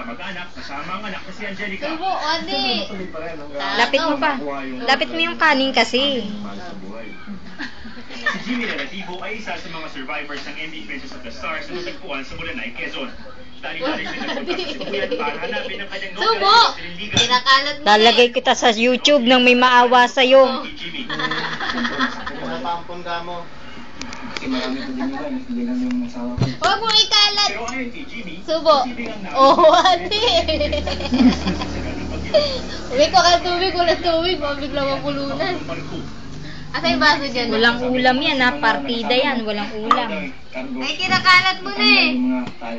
kamag-anak, kasama ang anak na si Angelica. Subo, adi. Lapit mo pa. Lapit mo yung kanin kasi. Si Jimmy Relativo ay isa sa mga survivors ng MV Princess of the Stars na natagpuan sa Mulanay, Quezon. Dali-dali siya nagpunta sa Sibuyan para hanapin ang kanyang nobel Subo! sa Silindigan. Kinakalat mo Lalagay kita sa YouTube nang may maawa sa'yo. Si Jimmy. Wala pa ang punda mo. Kasi marami pa din yun, hindi lang yung asawa ko. Huwag mo ikalat. Pero ayon kay Jimmy, Subo. posibleng ang namin- Oh, adi. Uwi ko ka tubig, wala tubig. Mabigla mapulunan. Asa yung baso dyan? Walang ulam yan ha. Partida yan. Walang ulam. Ay, kinakalat mo na eh.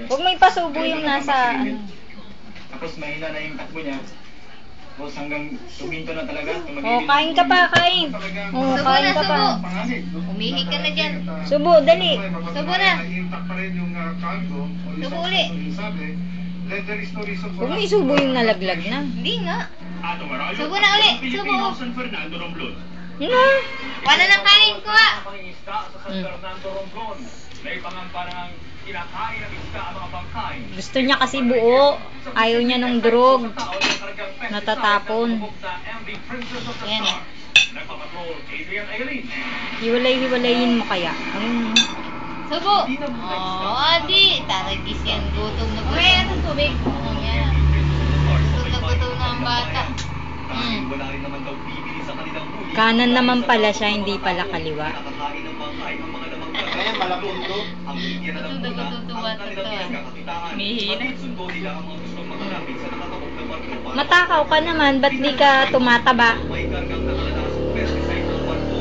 Huwag mo ipasubo yung nasa ano. Tapos mahina na yung takbo niya. Tapos hanggang tuminto na talaga. Oh, kain ka pa, kain. Oh, Subo kain na, ka pa. subo. Umihi ka na dyan. Subo, dali. Subo na. Subo uli. Huwag mo isubo yung nalaglag na. Hindi nga. Ato Marayo, Subo na uli, Pilipino, subo. San Fernando Romblon. Ano? Wala nang kain ko ah. Pangingisda sa San Fernando Romblon. May pangampanang kinakain ng isda ang mga bangkay. Gusto niya kasi buo. Ayaw niya nung durog. Natatapon. Yan eh. Nagpapatrol, Adrian Aileen. Hiwalay-hiwalayin mo kaya. Ayun. Subo. Oh, adi. Taragis yan. Gutom na gutom. Uy, anong tubig? Oh, yan. Gutom na gutom na ang bata. Dahil wala rin naman daw bibili sa kanilang huli. Kanan naman pala siya, hindi pala kaliwa. Nakakain ng bangkay ang mga lamang Ngayon, malapundo. ang media na lang muna ang kanilang pinagkakakitaan. Mihina. At sundo nila ang mga gustong makalapit sa nakatakot na barko. Matakaw ka naman, ba't di ka tumataba? May kargang nakalalasong pesticide ng barko.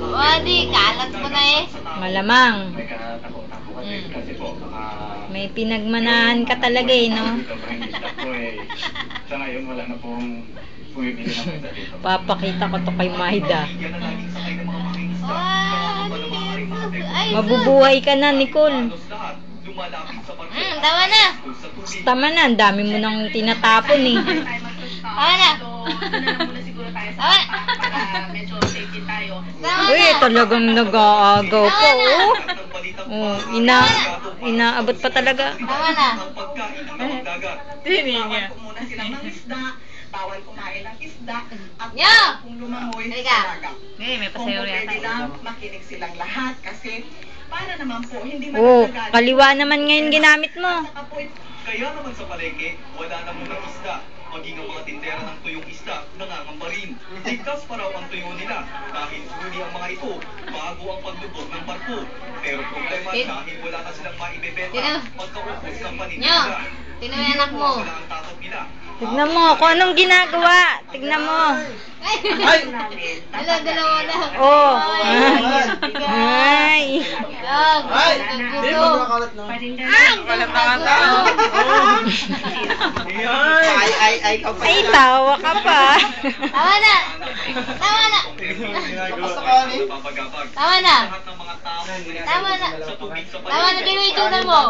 Oh, adi. Kalat mo na eh. Malamang. May katakot-takot kasi kasi po. May pinagmanahan ka talaga eh, no? Sa ngayon, wala na pong bumibili ng punda dito. Papakita ko to kay Maida. Oh, adi. Ay, Mabubuhay ka na, Nicole. Tama na. Tama na, ang dami mo nang tinatapon eh. Tama na. Tama na. Tama Uy, na. talagang nag-aagaw pa, oh. Oh, inaabot pa talaga. Tama na. Tini niya. Muna silang mangisda, bawal kumain ng isda, at Yo! kung lumangoy Halika. sa dagat. May Kung pwede lang, makinig silang lahat kasi para naman po hindi Oh, matatagal. kaliwa naman ngayon ginamit mo. Saka po Kaya naman sa palengke, wala na munang isda. Maging ang mga tindera ng tuyong isda, nangangamba rin. Ligtas pa raw ang tuyo nila dahil huli ang mga ito bago ang paglubog ng barko. Pero problema dahil wala na silang maibebenta pagkaupos ng Nyo, paninda. tingnan mo yung anak mo. Wala ang takot nila. Tignan mo kung anong ginagawa. Tignan mo. Ay! Wala, dalawa na. Oh. Ay! Ay. Ay! Hindi, Gusto. magkakalat na. Ang gusto. Ay, ikaw pa. Ay, tawa ka pa. Tama na. Tama na. Basta ka, ni. Napapagapag. Tama na. Lahat ng mga tao Tama na. sa tubig sa Tama na, pero itunan mo.